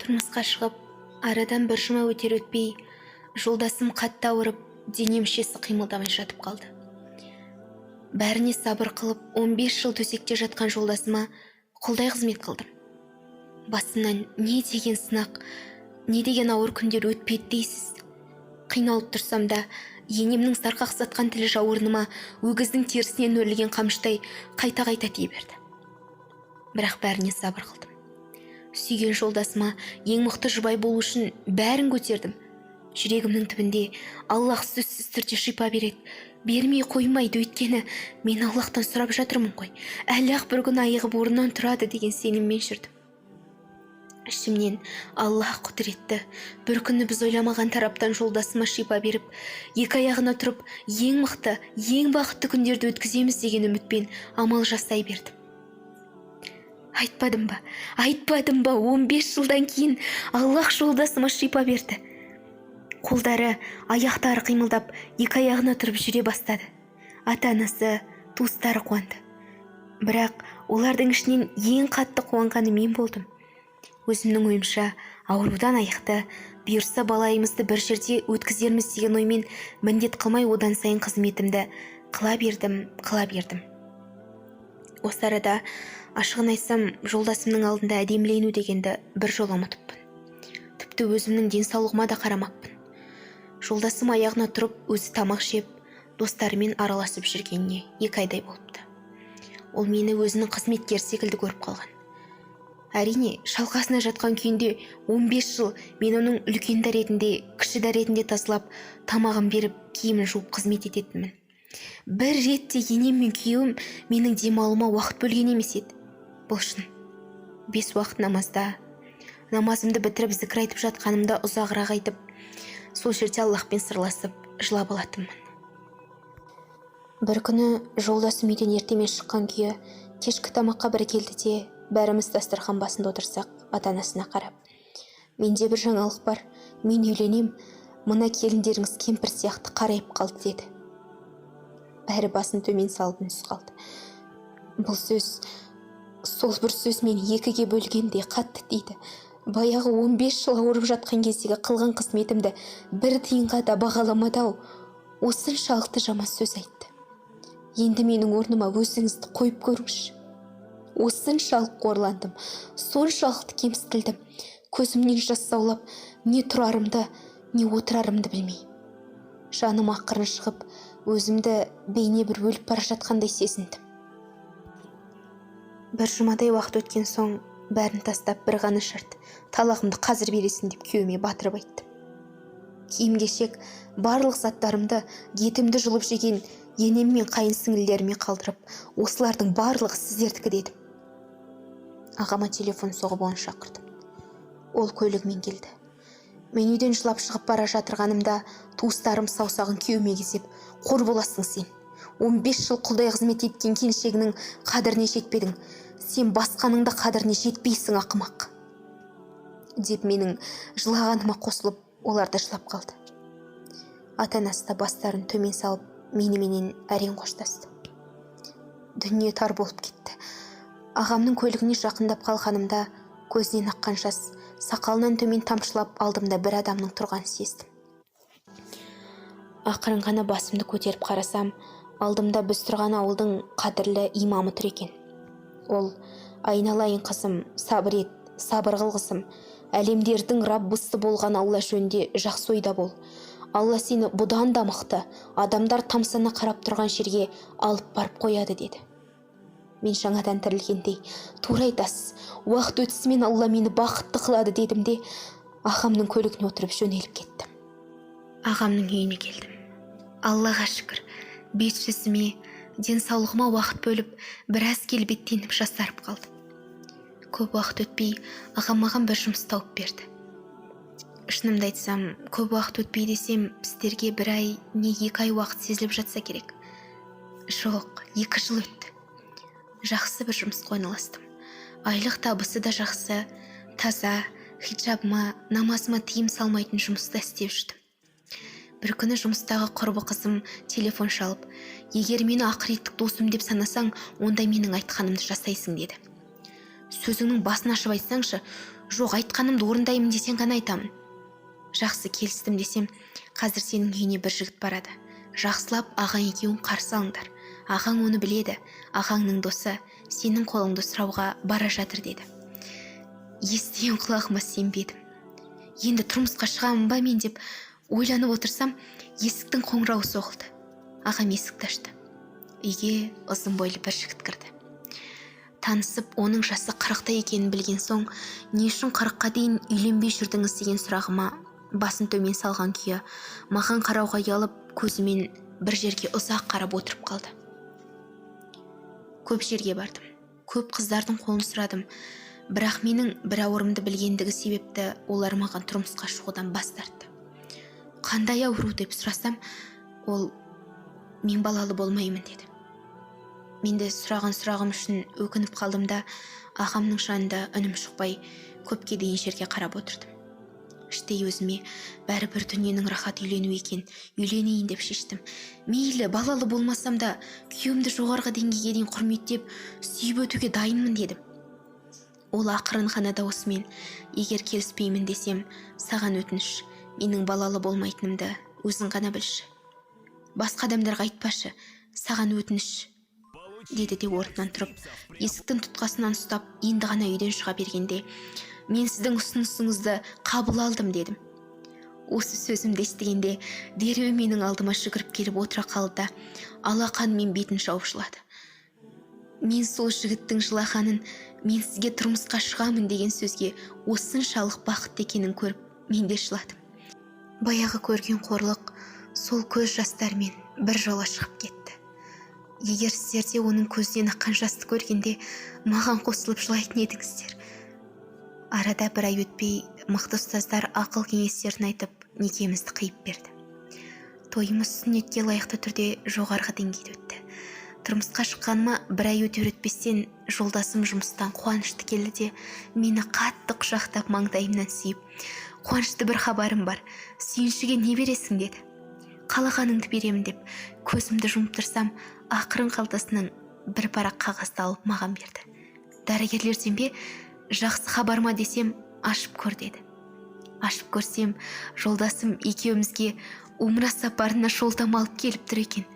Тұрмысқа шығып, арадан бір жұма өтер өтпей, жолдасым қатты ауырып, дене мүшесі қимылдамай жатып қалды. Бәріне сабыр қылып, 15 жыл төсекте жатқан жолдасыма қолдай қызмет қылдым. Басымнан не деген сынақ, не деген ауыр күндер өтпеді дейсіз. Қиналып тұрсам да, енемнің сарқақсатқан тілі жауырыныма өгіздің терісінен өрілген қамыштай қайта-қайта тие берді. Бірақ бәріне сабыр қылдым. Сүйген жолдасыма ең мықты жұбай болу үшін бәрін көтердім. Жүрегімнің түбінде Аллах сөзсіз түрде шипа береді. Бермей қоймайды, өйткені мен Аллахтан сұрап жатырмын ғой. Әлі-ақ бір күн айығып орнынан тұрады деген сеніммен жүрдім. Ішімнен Аллах құдіретті, бір күні біз ойламаған тараптан жолдасыма шипа беріп, екі аяғына тұрып, ең мықты, ең бақытты күндерді өткіземіз деген үмітпен амал жасай бердім. Айтпадым ба, 15 жылдан кейін Аллах жолдасыма шипа берді. Қолдары, аяқтары қимылдап, екі аяғына тұрып жүре бастады. Ата-анасы, туыстары қуанды. Бірақ олардың ішінен ең қатты қуанғаны мен болдым. Өзімнің ойымша, аурудан айықты, бұйырса балайымызды бір жерде өткізерміз деген оймен міндет қылмай одан сайын қызметімді қыла бердім. Осы арада, ашығын айтсам, жолдасымның алдында әдемілену дегенді бір жол ұмытыппын. Тіпті өзімнің денсаулығыма да қарамаппын. Жолдасым аяғына тұрып, өзі тамақ жеп, достарымен араласып жүргеніне 2 айдай болыпты. Ол мені өзінің қызметкер секілді көріп қалған. Әрине, шалқасына жатқан күйінде 15 жыл мен оның үлкен дәретінде, кіші дәретінде тасылап, тамағын беріп, киімін жуып қызмет ететінмін. Бір ретте енем мен күйеуім менің демалуыма уақыт бөлген емес еді. Бұл шын. 5 уақыт намазда, намазымды бітіріп зікір айтып жатқанымда ұзағырақ айтып, сол жерде Аллахпен сырласып, жылап алатынмын. Бір күні жолдасым үйден ертемен шыққан күйі кешкі тамаққа бір келді де, бәріміз дастархан басында отырсақ, ата-анасына қарап: "Менде бір жаңалық бар, мен үйленем, мына келіндеріңіз кемпір сияқты қарайып қалды" деді. Бәрі басын төмен салып үнсіз қалды. Бұл сөз, сол бір сөз мені 2-ге бөлгенде қатты тиді. Баяғы 15 жыл ауырып жатқан кездегі қылған қызметімді бір тиынға да бағаламады-ау. Осыншалықты жаман сөз айтты. Енді менің орныма өзіңізді қойып көріңізші. Осыншалық қорландым, соншалықты кемсітілдім. Көзімнен жас саулап, не тұрарымды, не отырарымды білмей. Жаным ақырын шығып, өзімді бейне бір өліп бара жатқандай сезіндім. Бір жұмадай уақыт өткен соң, бәрін тастап бір ғана шарт: талағымды қазір бересің деп күйеуіме батырып айттым. Киім-кешек, барлық заттарымды, етімді жұлып жеген енем мен қайын сіңлілеріме қалдырып, осылардың барлығы сіздердікі дедім. Ағама телефон соғып оны шақырдым. Ол көлігімен келді. Мен үйден жылап шығып бара жатырғанымда, туыстарым саусағын күйеуіме кезеп: "Қор боласың сен. 15 жыл құлдай қызмет еткен келіншегінің қадіріне жетпедің. Сен басқаныңда қадіріне жетпейсің, ақымақ" деп менің жылағаныма қосылып, олар да жылап қалды. Ата-анасы да бастарын төмен салып, меніменен әрең қоштасты. Дүние тар болып кетті. Ағамның көлігіне жақындап қалғанымда, көзінен аққан жас, сақалынан төмен тамшылап алдымда бір адамның тұрғанын сездім. Ақырын ғана басымды көтеріп қарасам, алдымда біз тұрған ауылдың қадірлі имамы тұр екен. Ол: "Айналайын қызым, сабыр ет, сабыр қыл қызым. Әлемдердің Раббысы болған Алла жөнінде жақсы ойда бол. Алла сені бұдан да мықты, адамдар тамсана қарап тұрған жерге алып барып қояды" деді. Мен жаңадан тірілгендей: "Тура айтасыз, уақыт өтісімен Алла мені бақытты қылады" дедім де, ағамның көлігіне отырып жөнеліп кеттім. Ағамның үйіне келдім. Аллаға шүкір, бет-жүзіме, денсаулығыма уақыт бөліп, біраз келбеттеніп жасарып қалды. Көп уақыт өтпей, ағам маған бір жұмыс тауып берді. Шынымды айтсам, көп уақыт өтпей десем, сіздерге 1 ай не 2 ай уақыт сезіліп жатса керек. Жоқ, 2 жыл өтті. Жақсы бір жұмысқа орналастым. Айлық табысы да жақсы, таза, хиджабыма, намазыма тыйым салмайтын жұмыста істеп жүрдім. Бір күні жұмыстағы құрбы қызым телефон шалып: "Егер мені ақыреттік досым деп санасаң, онда менің айтқанымды жасайсың" деді. "Сөзіңнің басын ашып айтсаңшы, Жоқ, айтқанымды орындаймын десең ғана айтамын. Жақсы, келістім десем, қазір сенің үйіне бір жігіт барады. Жақсылап ағаң екеуін қарсы алыңдар. Ағаң оны біледі, ағаңның досы сенің қолыңды сұрауға бара жатыр деді. Естіген құлағыма сенбедім. Енді тұрмысқа шығамын ба мен деп ойланып отырсам, есіктің қоңырауы соғылды. Ағам есікті ашты. Үйге ұзын бойлы бір жігіт кірді. Танысып, оның жасы 40-та екенін білген соң, не үшін 40-қа дейін үйленбей жүрдіңіз деген сұрағыма басын төмен салған күйі, маған қарауға ұялып, көзімен бір жерге ұзақ қарап отырып қалды. Көп жерге бардым, көп қыздардың қолын сұрадым, бірақ менің бір ауырымды білгендігі себепті олар маған тұрмысқа шығудан бас тартты. Қандай ауру деп сұрасам, ол мен балалы болмаймын деді. Менде сұраған сұрағым үшін өкініп қалдым да, ағамның жанында үнім шықпай, көпке дейін жерге қарап отырдым. Іштей өзіме бәрібір дүниенің рахат үйлену екен, үйленейін деп шештім. Мейлі, балалы болмасам да, күйеуімді жоғарғы деңгейге дейін құрметтеп, сүйіп өтуге дайынмын дедім. Ол ақырын ғана даусымен, егер келіспеймін десем, саған өтініш, менің балалы болмайтынымды өзің ғана білші. Басқа адамдарға айтпашы, саған өтініш, деді де орнынан тұрып, есіктің тұтқасынан ұстап, енді ғана үйден шыға бергенде, мен сіздің ұсынысыңызды қабыл алдым дедім. Осы сөзімді естігенде, дереу менің алдыма жүгіріп келіп отыра қалды да, алақанымен бетін жауып жылады. Мен сол жігіттің жылағанын, мен сізге тұрмысқа шығамын деген сөзге осыншалық бақытты екенін көріп, мен де жыладым. Баяғы көрген қорлық сол көз жастармен бір жола шығып кетті. Егер сіздер де оның көзінен аққан жасты көргенде маған қосылып жылайтын едіңіздер. Арада бір ай өтпей мықты ұстаздар ақыл кеңестерін айтып, некемізді қиып берді. Тойымыз сүннетке лайықты түрде жоғарғы деңгейде өтті. Тұрмысқа шыққаныма бір ай өтер өтпестен жолдасым жұмыстан қуанышты келді де, мені қатты құшақтап маңдайымнан сүйіп, қуанышты бір хабарым бар, сүйіншіге не бересің деді. Қалағаныңды беремін деп, көзімді жұмып тұрсам, ақырын қалтасынан бір парақ қағазды алып маған берді. Дәрігерлерден бе, жақсы хабар ма десем, ашып көр деді. Ашып көрсем, жолдасым екеумізге умра сапарына жолдама алып келіп тұр екен.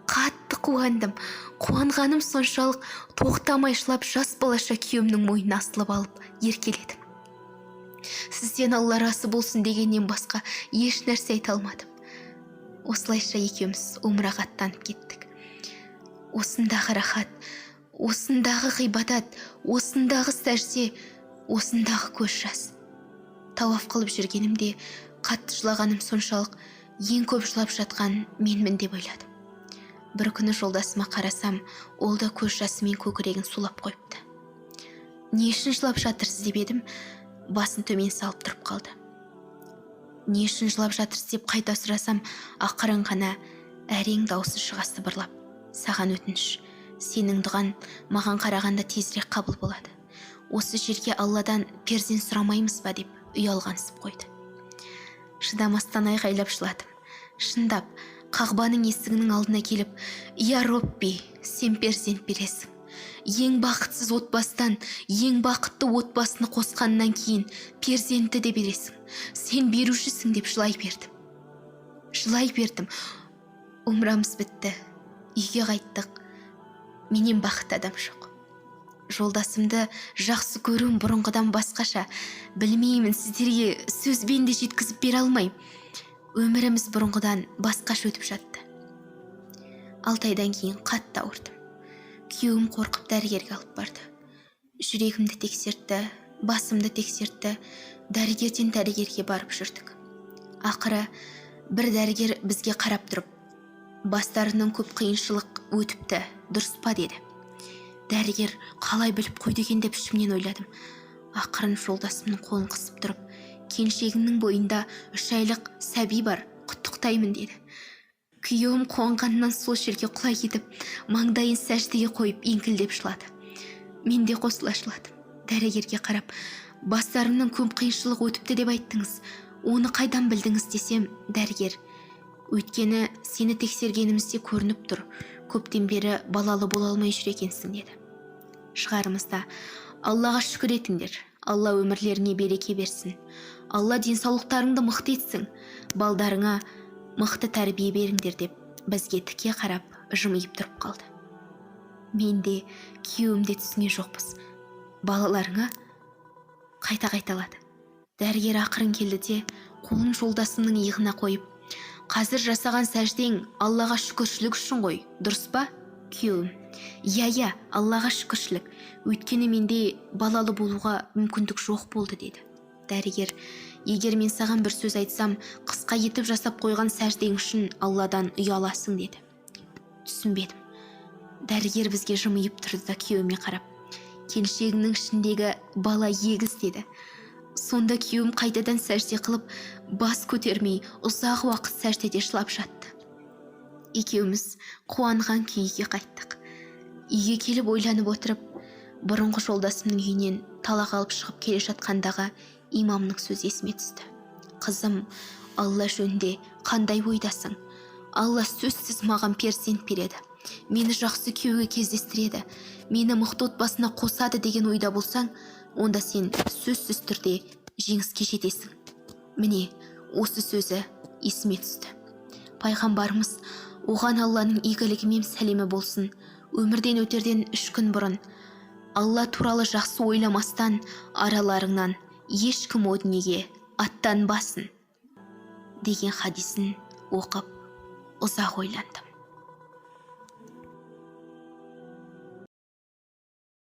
Қатты қуандым. Қуанғаным соншалық тоқтамай жылап, жас балаша күйеуімнің мойнына асылып алып еркеледім. Сізден Алла разы болсын дегеннен басқа еш нәрсе айта алмадым. Осылайша екеуміз умраға аттанып кеттік. Осындағы рахат, осындағы ғибадат, осындағы сәжде, осындағы көз жас. Тауаф қылып жүргенімде қатты жылағаным соншалық, ең көп жылап жатқан менмін деп ойладым. Бір күні жолдасыма қарасам, ол да көз жасымен көкірегін сулап қойыпты. Не үшін жылап жатырсыз деп едім, басын төмен салып тұрып қалды. Не үшін жылап жатырсыз деп қайта сұрасам, ақырын ғана әрең даусы шыға сыбырлап, саған өтініш, сенің дұғаң маған қарағанда тезірек қабыл болады. Осы жерге Алладан перзент сұрамаймыз ба деп ұялғансып қойды. Шыдамастан айғайлап жыладым. Шындап, Қағбаның есігінің алдына келіп, «Я Робби, сен перзент бересің. Ең бақытсыз отбасыдан, ең бақытты отбасыны қосқаннан кейін перзентті де бересің. Сен берушісің» деп жылай бердім. Умрамыз бітті. Үйге қайттық. Менен бақытты адам жоқ. Жолдасымды жақсы көруім бұрынғыдан басқаша. Білмеймін, сіздерге сөзбен де жеткізіп бере алмайым. Өміріміз бұрынғыдан басқаша өтіп жатты. 6 айдан кейін қатты ауырдым. Күйеуім қорқып дәрігерге алып барды. Жүрегімді тексертті, басымды тексертті, дәрігерден дәрігерге барып жүрдік. Ақыры бір дәрігер бізге қарап тұрып, бастарынан көп қиыншылық өтіпті, дұрыс па деді. Дәрігер қалай біліп қойды екен деп ішімнен ойладым. Ақырын жолдасымның қолын қысып тұрып, келіншегімнің бойында 3 айлық сәби бар, құттықтаймын деді. Күйеуім қуанғаннан сол жерге құлай кетіп, маңдайын сәждеге қойып еңкілдеп жылады. Мен де қосыла жыладым. Дәрігерге қарап, бастарымнан көп қиыншылық өтіпті деп айттыңыз, оны қайдан білдіңіз десем, дәрігер, өйткені сені тексергенімізде көрініп тұр, көптен бері балалы бола алмай жүр екенсің деді. Шығарымызда, Аллаға шүкір етіңдер, Алла өмірлеріне береке берсін. Алла денсаулықтарыңды мықты етсін. Балдарыңа мықты тәрбие беріңдер деп бізге тіке қарап жымиып тұрып қалды. Мен де күйеуім де түсінген жоқпыз. Балаларыңа қайталады. Дәрігер ақырын келді де қолын жолдасымның иығына қойып, қазір жасаған сәждең Аллаға шүкіршілік үшін ғой, дұрыс па, күйеуім? Иә, Аллаға шүкіршілік. Өйткені менде балалы болуға мүмкіндік жоқ болды, деді. Дәрігер, егер мен саған бір сөз айтсам, қысқа етіп жасап қойған сәждең үшін Алладан ұяласың, деді. Түсінбедім. Дәрігер бізге жымиып тұрды да күйеуіме қарап, келіншегіңнің ішіндегі бала егіз, деді. Сонда күйеуім қайтадан сәжде қылып, бас көтермей, ұзақ уақыт сәждеде жылап жатты. Екеуміз қуанған күйге қайттық. Үйге келіп ойланып отырып, бұрынғы жолдасымның үйінен талақ алып шығып келе жатқандағы имамның сөзі есіме түсті. Қызым, Алла жөнінде қандай ойдасың? Алла сөзсіз маған перзент береді. Мені жақсы күйеуге кездестіреді. Мені мықты отбасына қосады деген ойда болсаң, онда сен сөзсіз түрде жеңіске жетесің. Міне, осы сөзі есіме түсті. Пайғамбарымыз, оған Алланың игілігімен сәлемі болсын, өмірден өтерден 3 күн бұрын, Алла туралы жақсы ойламастан араларыңнан ешкім о дүниеге аттанбасын деген хадисін оқып ұзақ ойландым.